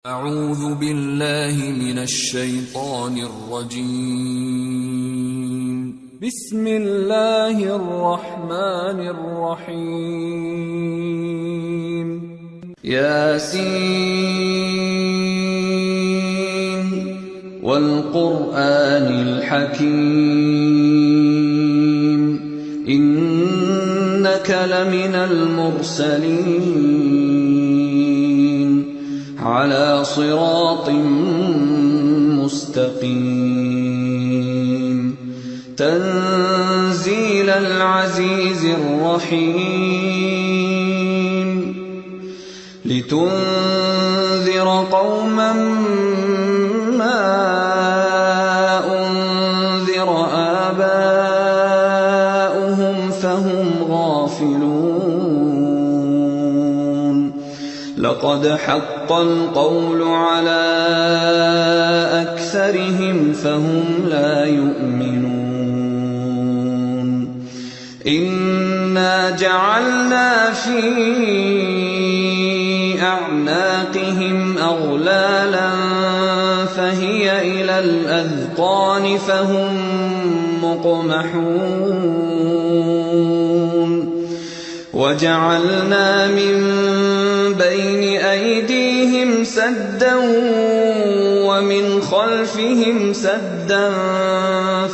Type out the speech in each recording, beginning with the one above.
أعوذ بالله من الشيطان الرجيم. بسم الله الرحمن الرحيم. ياسين والقرآن الحكيم إنك لمن المرسلين على صراط مستقيم تنزيل العزيز الرحيم لتنذر قوما ما أنذر آباؤهم فهم غافلون لقد حق القول على أكثرهم فهم لا يؤمنون إنا جعلنا في أعناقهم أغلالا فهي إلى الأذقان فهم مقمحون وجعلنا من بين أيديهم سدا ومن خلفهم سدا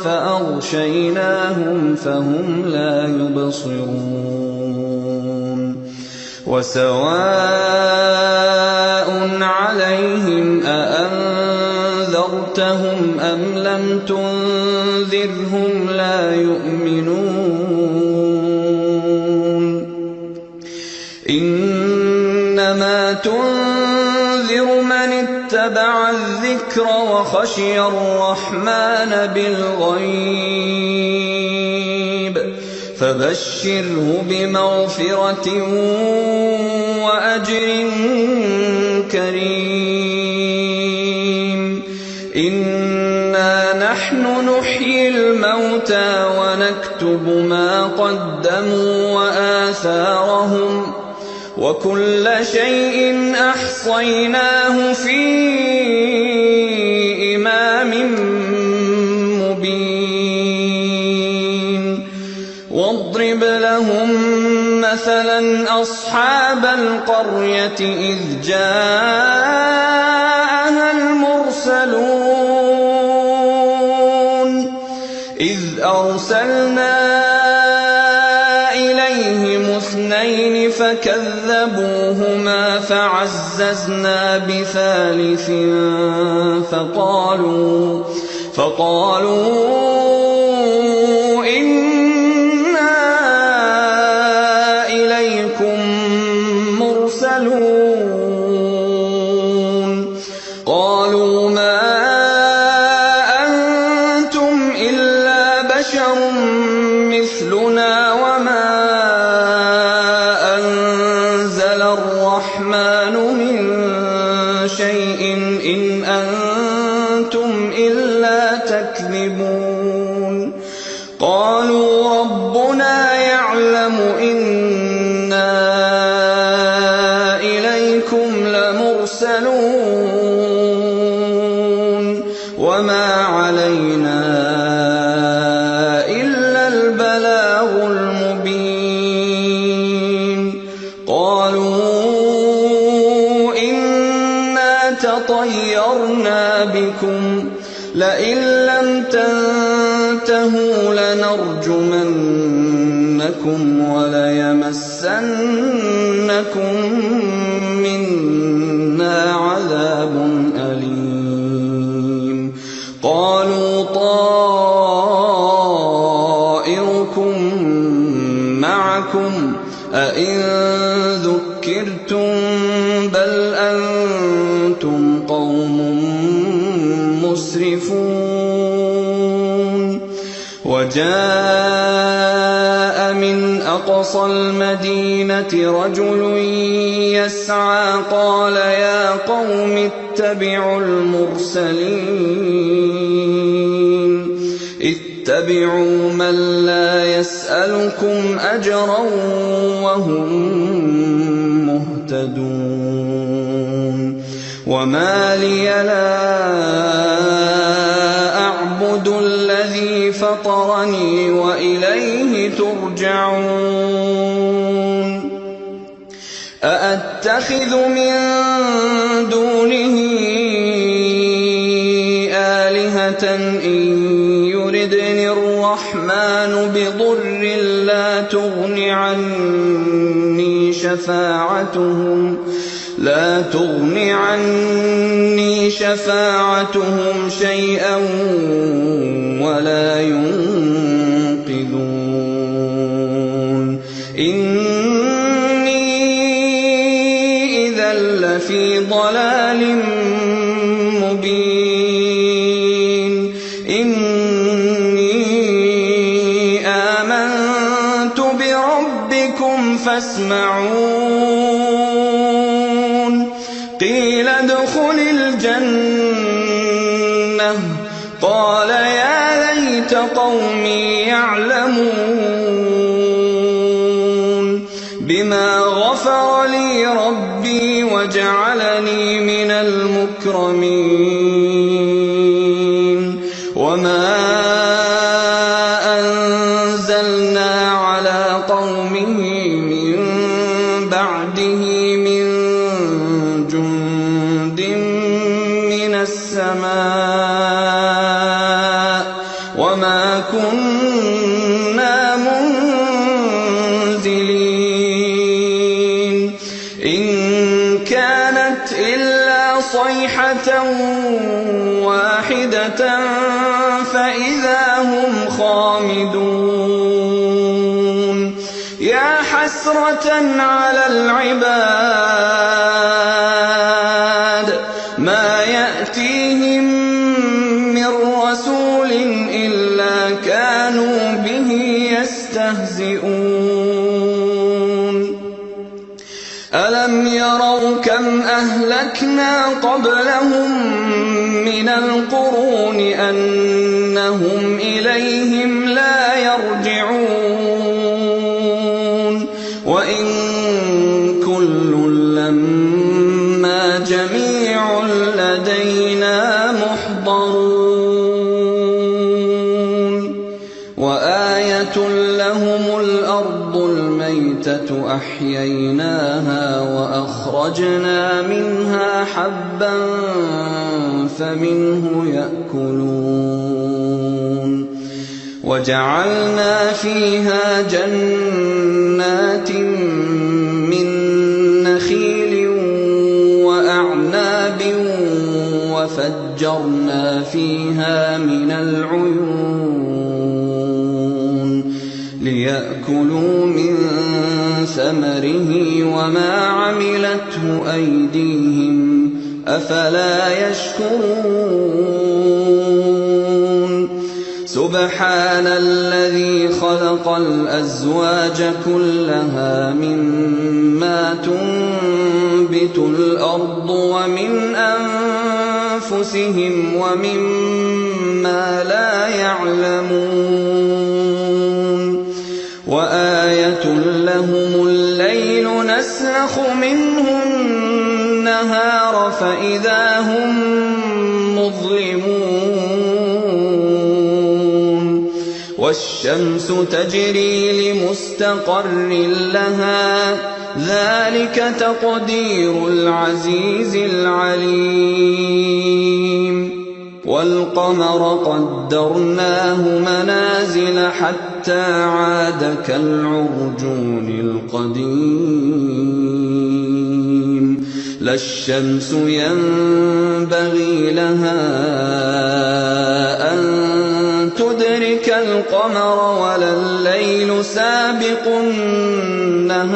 فأغشيناهم فهم لا يبصرون وسواء عليهم أأنذرتهم أم لم تنذرهم لا يؤمنون إنما تنذر من اتبع الذكر وخشي الرحمن بالغيب فبشره بمغفرة وأجر كريم إنا نحن نحيي الموتى ونكتب ما قدموا وآثارهم وكل شيء أحصيناه في إمام مبين واضرب لهم مثلا أصحاب القرية إذ جاءها المرسلون إذ أرسلنا إليهم اثنين فكذبوهما فعززنا بثالث فقالوا إنا إليكم مرسلون قالوا ما أنتم إلا بشر مثلنا وما أنزل الرحمن من شيء إن أنتم إلا تكذبون قالوا ربنا يعلم إنا إليكم لمرسلون وما علينا إلا البلاغ المبين قالوا إنا تطيرنا بكم لئن لم تنتهوا لنرجمنكم وليمسنكم منا عذاب أليم قالوا طائركم معكم أئن ذكرتم بل أنتم قوم مسرفون وجاء من أقصى المدينة رجل يسعى قال يا قوم اتبعوا المرسلين اتبعوا من لا يسألكم أجرا وهم مهتدون وما لي لا أعبد الذي فطرني وإليه ترجعون أأتخذ من دونه آلهة إن يردني الرحمن بضر لا تغن عني شفاعتهم شيئا ولا ينقذون إني إذا لفي ضلال مبين إني آمنت بربكم فاسمعون قيل ادخل الجنة قال يا ليت قومي يعلمون بما غفر لي ربي وجعلني من المكرمين وما أنزلنا على قومه من بعده من جند من السماء وما كنا منزلين إن كانت إلا صيحة واحدة فإذا هم خامدون يا حسرة على العباد ما يأتيهم من رسول إلا كانوا به يستهزئون ألم يروا كم أهلكنا قبلهم من القرون أنهم إليهم لا يرجعون وإن كل لما جميع لدينا محضرون وآية لهم الأرض الميتة أحييناها وأخرجنا منها حبا فمنه يأكلون وجعلنا فيها جنات من نخيل وأعناب وفجرنا فيها من العيون ليأكلوا من ثمره وما عملته أيديهم أفلا يشكرون سبحان الذي خلق الأزواج كلها مما تنبت الأرض ومن أنفسهم ومما لا يعلمون وآية لهم الليل نسلخ منه النهار فإذا هم مظلمون والشمس تجري لمستقر لها ذلك تقدير العزيز العليم والقمر قدرناه منازل حتى عاد كالعرجون القديم لا الشمس ينبغي لها أن تدرك القمر ولا الليل سابق النهار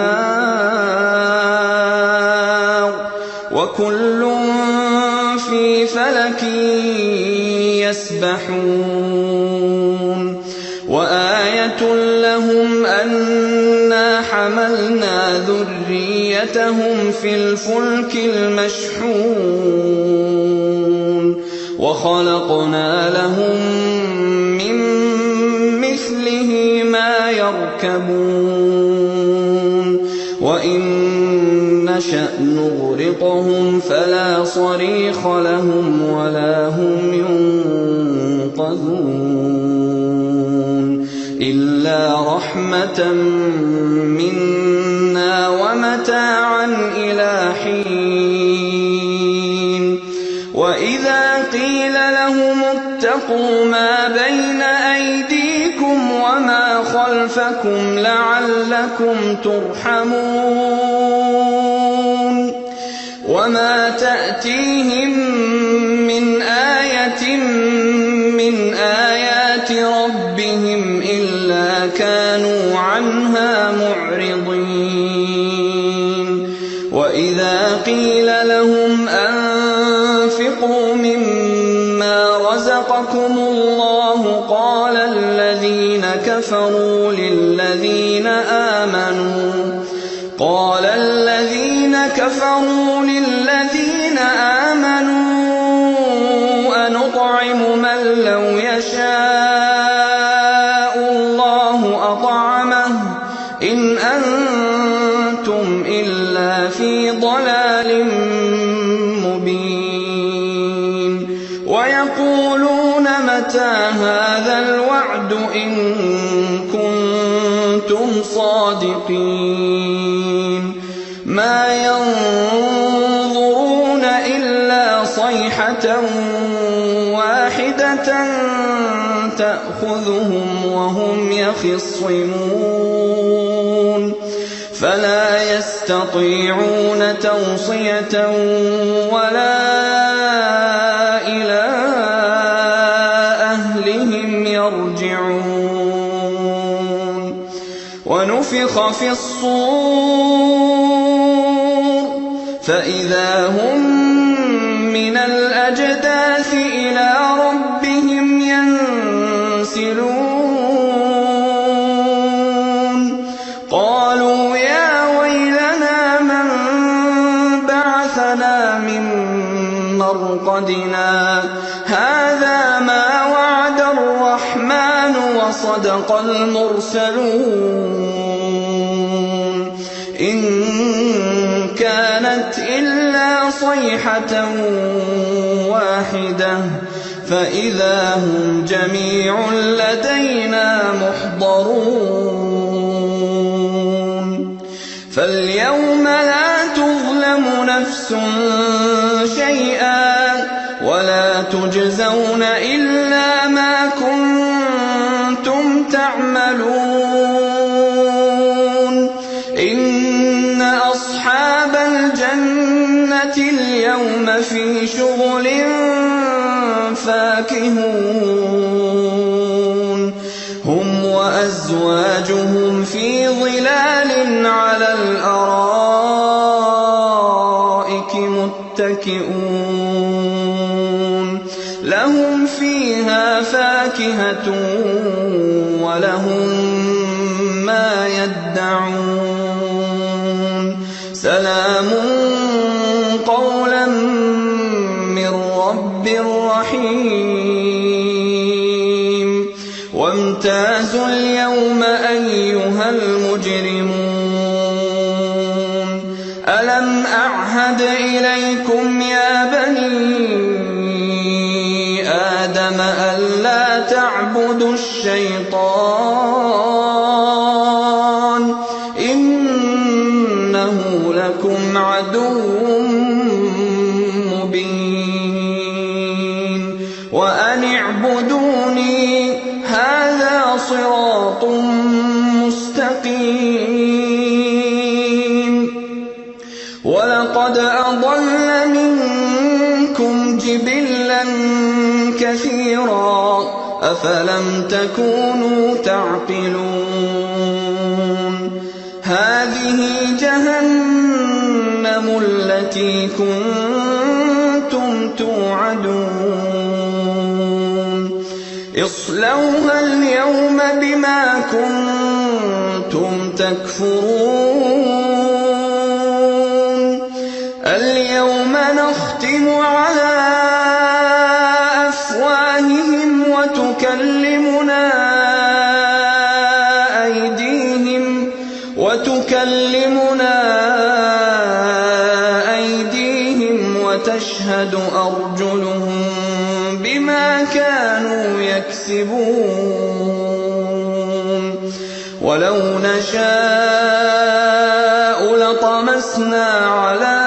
وكل في فلك يسبحون وآية لهم أنا حملنا ذريتهم في الفلك المشحون وخلقنا لهم من مثله ما يركبون وإن نشأ نغرقهم يرهقهم فلا صريخ لهم ولا هم ينقذون إلا رحمة منا ومتاعا إلى حين وإذا قيل لهم اتقوا ما بين أيديكم وما خلفكم لعلكم ترحمون وما تأتيهم من آية من آيات ربهم إلا كانوا عنها معرضين وإذا قيل لهم أنفقوا مما رزقكم الله قال الذين كفروا للذين آمنوا أنطعم من لو يشاء الله أطعمه إن أنتم إلا في ضلال مبين ويقولون متى هذا الوعد إن كنتم صادقين ما ينظرون إلا صيحة واحدة تأخذهم وهم يخصمون فلا يستطيعون توصية ولا إلى أهلهم يرجعون ونفخ في الصور فإذا هم من الأجداث إلى ربهم ينسلون قالوا يا ويلنا من بعثنا من مرقدنا هذا ما وعد الرحمن وصدق المرسلون إن كانت إلا صيحة واحدة فإذا هم جميع لدينا محضرون فاليوم لا تظلم نفس شيئا ولا تجزون إلا ما كنتم تعملون إن أصحاب الجنة اليوم في شغل فاكهون هم وأزواجهم في ظلال على الأرائك متكئون لهم فيها فاكهة ولهم ما يدعون سلام قولا من رب رحيم وامتازوا اليوم أيها المجرمون ألم أعهد إليكم يا بني آدم ألا تعبدوا الشيطان إنه لكم عدو مبين وأن اعبدوني هذا صراط مستقيم ولقد أضل منكم جبلا كثيرا أفلم تكونوا تعقلون هذه جهنم التي كنتم توعدون اصلوها اليوم بما كنتم تكفرون اليوم نختم على أفواههم وتكلمنا أيديهم وأرجلهم بما كانوا يكسبون ولو نشاء لطمسنا على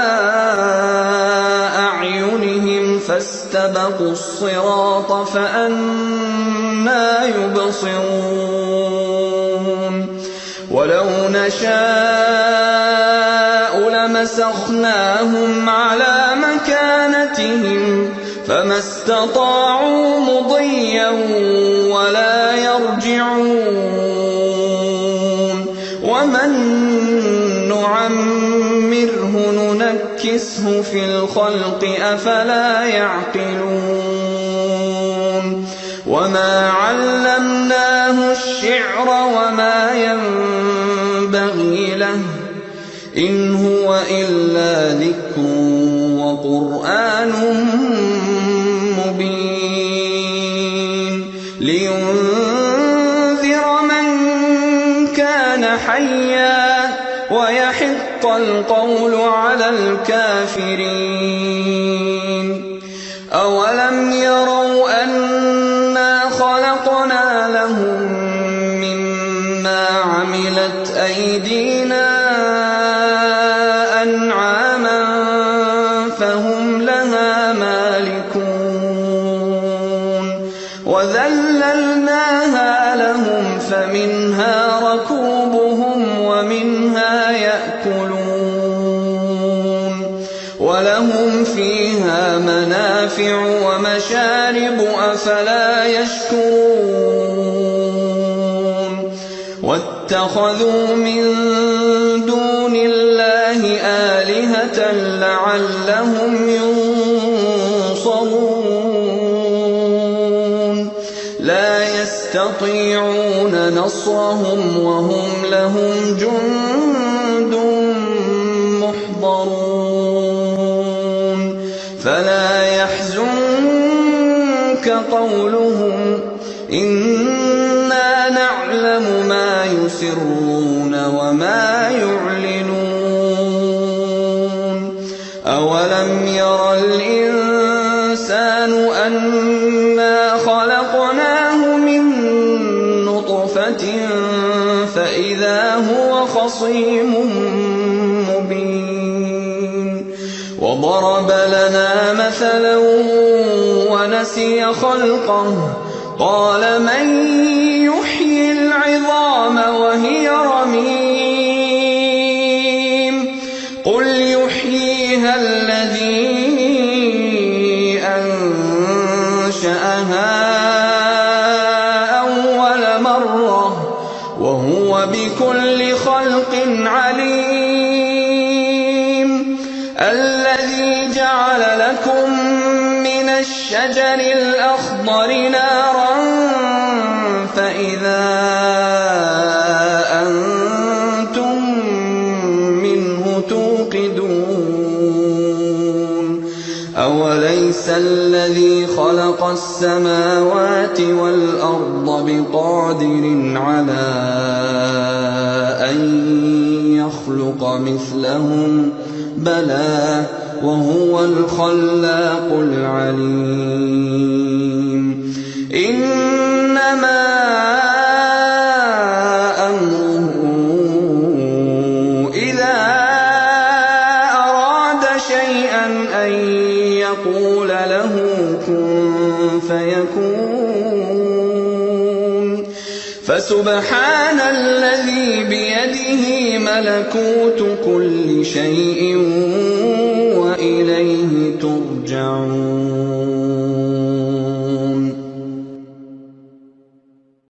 أعينهم فاستبقوا الصراط فأنى يبصرون ولو نشاء لمسخناهم على مكانتهم فما استطاعوا مضيا ولا يرجعون ومن نعمره ننكسه في الخلق أفلا يعقلون وما علمناه الشعر وما ينبغي له إن هو إلا ذكر وقرآن مبين لينذر من كان حيا ويحق القول على الكافرين أولم يروا أنا خلقنا لهم مما عملت أيدينا أنعاما فهم لها مالكون وذللناها لهم فمنها ركوبهم ومنها يأكلون ولهم فيها منافع ومشارب أفلا يشكرون واتخذوا من دون الله آلهة لعلهم ينصرون لا يستطيعون نصرهم وهم لهم جند محضرون فلا يحزنك قولهم إنا نعلم ما يسرون وما يعلنون أولم ير الإنسان أنا خلقناه من نطفة فإذا هو خصيم مبين وضرب لنا مثلا ونسي خلقه قال من يحيي العظام وهي رميم قل يحييها الذي أنشأها أول مرة وهو بكل خلق عليم الذي جعل لكم من الشجر الأخضر نارا فإذا أنتم منه توقدون أوليس الذي خلق السماوات والأرض بقادر على أن يخلق مثلهم بلى وهو الخلاق العليم إنما أمره إذا أراد شيئا أن يقول له كن فيكون فسبحان الذي بيده ملكوت كل شيء وإليه ترجعون